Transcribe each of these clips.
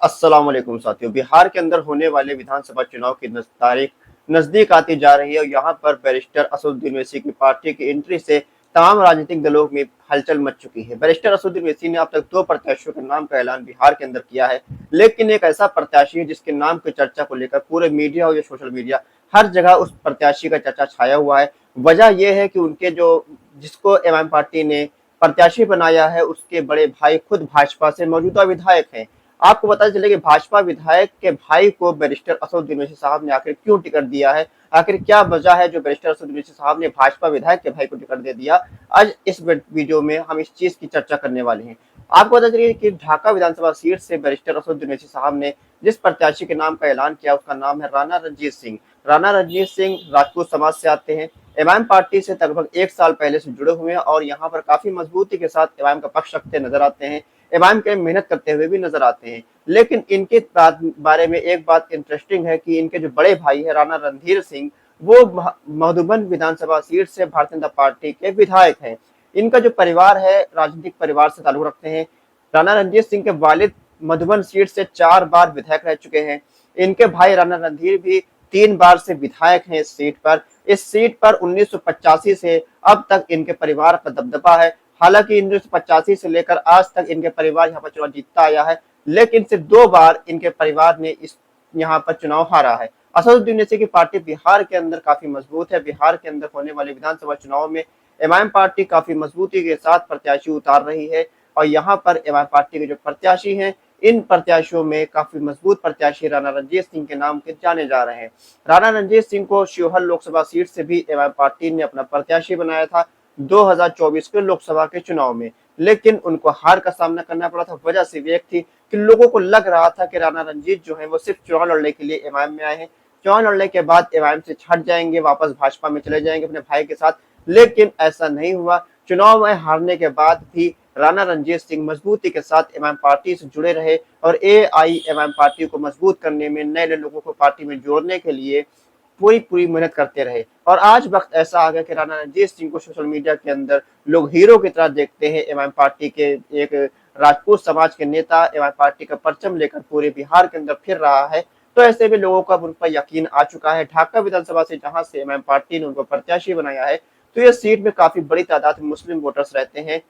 अस्सलाम वालेकुम साथियों। बिहार के अंदर होने वाले विधानसभा चुनाव की तारीख नजदीक आती जा रही है और यहाँ पर बैरिस्टर असदुद्दीन ओवैसी की पार्टी की एंट्री से तमाम राजनीतिक दलों में हलचल मच चुकी है। बैरिस्टर असदुद्दीन ओवैसी ने अब तक दो प्रत्याशियों के नाम का ऐलान बिहार के अंदर किया है, लेकिन एक ऐसा प्रत्याशी है जिसके नाम की चर्चा को लेकर पूरे मीडिया और सोशल मीडिया हर जगह उस प्रत्याशी का चर्चा छाया हुआ है। वजह यह है कि उनके जो जिसको एमआईएम पार्टी ने प्रत्याशी बनाया है उसके बड़े भाई खुद भाजपा से मौजूदा विधायक हैं। आपको पता चले कि भाजपा विधायक के भाई को बैरिस्टर असदुद्दीन ओवैसी साहब ने आखिर क्यों टिकट दिया है, आखिर क्या वजह है जो बैरिस्टर असदुद्दीन ओवैसी साहब ने भाजपा विधायक के भाई को टिकट दे दिया। आज इस वीडियो में हम इस चीज की चर्चा करने वाले हैं। आपको पता चलिए कि ढाका विधानसभा सीट से बैरिस्टर असदुद्दीन ओवैसी साहब ने जिस प्रत्याशी के नाम का ऐलान किया उसका नाम है राणा रणजीत सिंह। राणा रणजीत सिंह राजपूत समाज से आते हैं, एमआईएम पार्टी से लगभग एक साल पहले से जुड़े हुए हैं और यहाँ पर काफी मजबूती के साथ एमआईएम का पक्ष रखते नजर आते हैं, एमआईएम के मेहनत करते हुए भी नजर आते हैं। लेकिन इनके बारे में एक बात इंटरेस्टिंग है कि इनके जो बड़े भाई है राणा रणधीर सिंह, वो मधुबन विधानसभा सीट से भारतीय जनता पार्टी के विधायक हैं। इनका जो परिवार है राजनीतिक परिवार से ताल्लुक रखते हैं। राणा रणजीत सिंह के वालिद मधुबन सीट से 4 बार विधायक रह चुके हैं। इनके भाई राणा रणधीर भी 3 बार से विधायक हैं इस सीट पर। इस सीट पर 1985 से अब तक इनके परिवार का दबदबा है। हालांकि 1985 से लेकर आज तक इनके परिवार यहाँ पर चुनाव जीतता आया है, लेकिन सिर्फ 2 बार इनके परिवार ने इस यहाँ पर चुनाव हारा है। असदुद्दीन ओवैसी की पार्टी बिहार के अंदर काफी मजबूत है। बिहार के अंदर होने वाले विधानसभा चुनाव में एमआईएम पार्टी काफी मजबूती के साथ प्रत्याशी उतार रही है और यहाँ पर एमआईएम पार्टी के जो प्रत्याशी हैं, इन प्रत्याशियों में काफी मजबूत प्रत्याशी राणा रणजीत सिंह के नाम के जाने जा रहे हैं। राणा रणजीत सिंह को शिवहर लोकसभा सीट से भी एमआईएम पार्टी ने अपना प्रत्याशी बनाया था 2024 के लोकसभा के चुनाव में, लेकिन उनको हार का सामना करना पड़ा था। वजह सिर्फ एक थी कि लोगों को लग रहा था कि राणा रणजीत जो है वो सिर्फ चुनाव लड़ने के लिए एमआईएम में आए हैं, चुनाव लड़ने के बाद एमआईएम से छट जाएंगे, वापस भाजपा में चले जाएंगे अपने भाई के साथ। लेकिन ऐसा नहीं हुआ। चुनाव में हारने के बाद भी राणा रणजीत सिंह मजबूती के साथ एमआईएम पार्टी से जुड़े रहे और एआईएमआईएम पार्टी को मजबूत करने में, नए नए लोगों को पार्टी में जोड़ने के लिए पूरी पूरी मेहनत करते रहे। और आज वक्त ऐसा आ गया कि राणा रणजीत सिंह को सोशल मीडिया के अंदर लोग हीरो की तरह देखते हैं। एमआईएम पार्टी के एक राजपूत समाज के नेता एमआईएम पार्टी का परचम लेकर पूरे बिहार के अंदर फिर रहा है, तो ऐसे में लोगों का उन पर यकीन आ चुका है। ढाका विधानसभा से जहां से एमआईएम पार्टी ने उनको प्रत्याशी बनाया है, तो ये सीट में काफी बड़ी तादाद में मुस्लिम वोटर्स रहते हैं।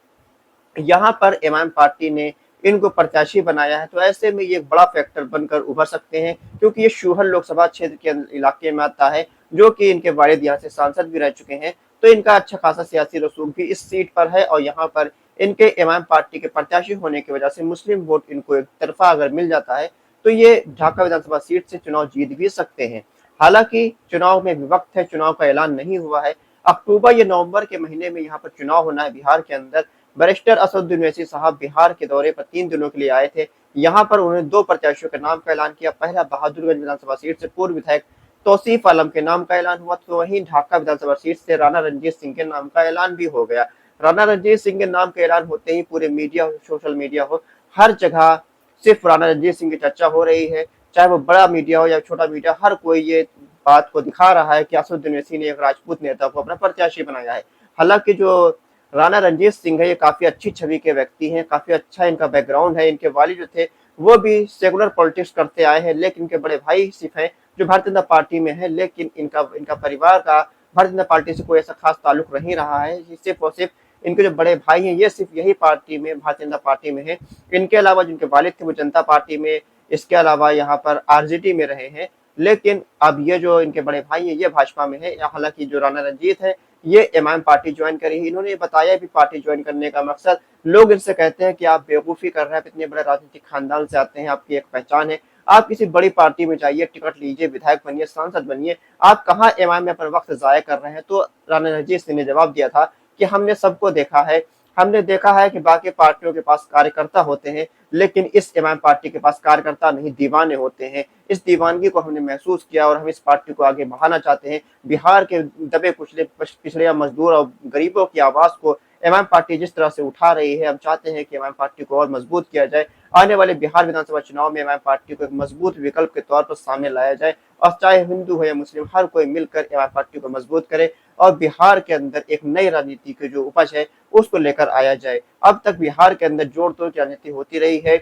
यहाँ पर एमआईएम पार्टी ने इनको प्रत्याशी बनाया है, तो ऐसे में ये एक बड़ा फैक्टर बनकर उभर सकते हैं, क्योंकि ये शिवहर लोकसभा क्षेत्र के इलाके में आता है, जो कि इनके वालिद यहाँ से सांसद भी रह चुके हैं। तो इनका अच्छा खासा सियासी रसूख भी इस सीट पर है और यहाँ पर इनके एमआईएम पार्टी के प्रत्याशी होने की वजह से मुस्लिम वोट इनको एक तरफा अगर मिल जाता है, तो ये ढाका विधानसभा सीट से चुनाव जीत भी सकते हैं। हालांकि चुनाव में वक्त है, चुनाव का ऐलान नहीं हुआ है। अक्टूबर या नवंबर के महीने में यहाँ पर चुनाव होना है बिहार के अंदर। बैरिस्टर असदुद्दीन ओवैसी साहब बिहार के दौरे पर 3 दिनों के लिए आए थे। यहाँ पर उन्होंने 2 प्रत्याशियों के नाम का ऐलान किया। पहला बहादुरगंज विधानसभा सीट से पूर्व विधायक तौसीफ आलम के नाम का ऐलान हुआ, तो वहीं ढाका विधानसभा सीट से राणा रणजीत सिंह के नाम का ऐलान भी हो गया। राणा रणजीत सिंह के नाम का ऐलान होते ही पूरे मीडिया हो, सोशल मीडिया हो, हर जगह सिर्फ राणा रणजीत सिंह की चर्चा हो रही है। चाहे वो बड़ा मीडिया हो या छोटा मीडिया, हर कोई ये बात को दिखा रहा है कि असदुद्दीन ओवैसी ने एक राजपूत नेता को अपना प्रत्याशी बनाया है। हालांकि जो राणा रणजीत सिंह है, ये काफी अच्छी छवि के व्यक्ति हैं, काफी अच्छा इनका बैकग्राउंड है। इनके वालिद जो थे वो भी सेकुलर पॉलिटिक्स करते आए हैं, लेकिन इनके बड़े भाई सिर्फ हैं जो भारतीय जनता पार्टी में है, लेकिन इनका इनका परिवार का भारतीय जनता पार्टी से कोई ऐसा खास ताल्लुक नहीं रहा है। सिर्फ और सिर्फ इनके जो बड़े भाई हैं ये सिर्फ यही पार्टी में, भारतीय जनता पार्टी में है। इनके अलावा जिनके वालिद थे वो जनता पार्टी में, इसके अलावा यहाँ पर आरजेडी में रहे हैं। लेकिन अब ये जो इनके बड़े भाई हैं ये भाजपा में है। हालांकि जो राणा रणजीत है ये एमआईएम पार्टी ज्वाइन करी है। इन्होंने बताया भी पार्टी ज्वाइन करने का मकसद, लोग इनसे कहते हैं कि आप बेवकूफी कर रहे हैं, इतने बड़े राजनीतिक खानदान से आते हैं, आपकी एक पहचान है, आप किसी बड़ी पार्टी में जाइए, टिकट लीजिए, विधायक बनिए, सांसद बनिए, आप कहाँ एमआईएम में अपना वक्त जाया कर रहे हैं। तो राणा रणजीत सिंह ने जवाब दिया था कि हमने सबको देखा है, हमने देखा है कि बाकी पार्टियों के पास कार्यकर्ता होते हैं, लेकिन इस एमआईएम पार्टी के पास कार्यकर्ता नहीं, दीवाने होते हैं। इस दीवानगी को हमने महसूस किया और हम इस पार्टी को आगे बढ़ाना चाहते हैं। बिहार के दबे कुचले पिछड़े मजदूर और गरीबों की आवाज को एमआईएम पार्टी जिस तरह से उठा रही है, हम चाहते हैं कि एमआईएम पार्टी को और मजबूत किया जाए। आने वाले बिहार विधानसभा चुनाव में एमआईएम पार्टी को एक मजबूत विकल्प के तौर पर सामने लाया जाए और चाहे हिंदू हो या मुस्लिम, हर कोई मिलकर एमआईएम पार्टी को मजबूत करे और बिहार के अंदर एक नई राजनीति की जो उपज है उसको लेकर आया जाए। अब तक बिहार के अंदर जोड़ तोड़ की राजनीति होती रही है।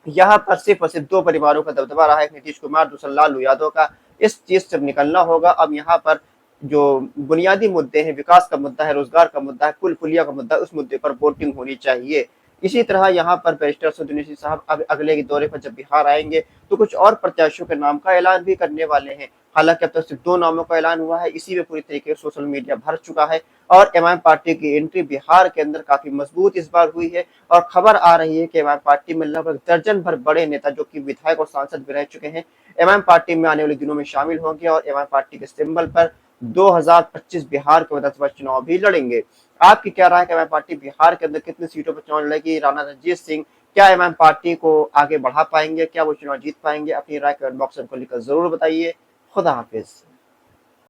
यहाँ पर सिर्फ और सिर्फ दो परिवारों का दबदबा रहा है, एक नीतीश कुमार, दूसरा लालू यादव का। इस चीज से निकलना होगा। अब यहाँ पर जो बुनियादी मुद्दे हैं, विकास का मुद्दा है, रोजगार का मुद्दा है, कुल पुलिया का मुद्दा है, उस मुद्दे पर वोटिंग होनी चाहिए। इसी तरह यहाँ पर बैरिस्टर असदुद्दीन ओवैसी साहब अब अगले के दौरे पर जब बिहार आएंगे तो कुछ और प्रत्याशियों के नाम का ऐलान भी करने वाले हैं। हालांकि अब तक सिर्फ दो नामों का ऐलान हुआ है, इसी में पूरी तरीके से सोशल मीडिया भर चुका है। और एमआईएम पार्टी की एंट्री बिहार के अंदर काफी मजबूत इस बार हुई है। और खबर आ रही है कि एमआईएम पार्टी में लगभग दर्जन भर बड़े नेता जो कि विधायक और सांसद भी रह चुके हैं, एमआईएम पार्टी में आने वाले दिनों में शामिल होंगे और एमआईएम पार्टी के सिंबल पर 2025 बिहार के विधानसभा चुनाव भी लड़ेंगे। आपकी क्या राय है कि एमआईएम पार्टी बिहार के अंदर कितनी सीटों पर चुनाव लड़ेगी? राणा रणजीत सिंह क्या एमआईएम पार्टी को आगे बढ़ा पाएंगे? क्या वो चुनाव जीत पाएंगे? अपनी राय कमेंट बॉक्स में लिखकर जरूर बताइए। खुदा हाफिज।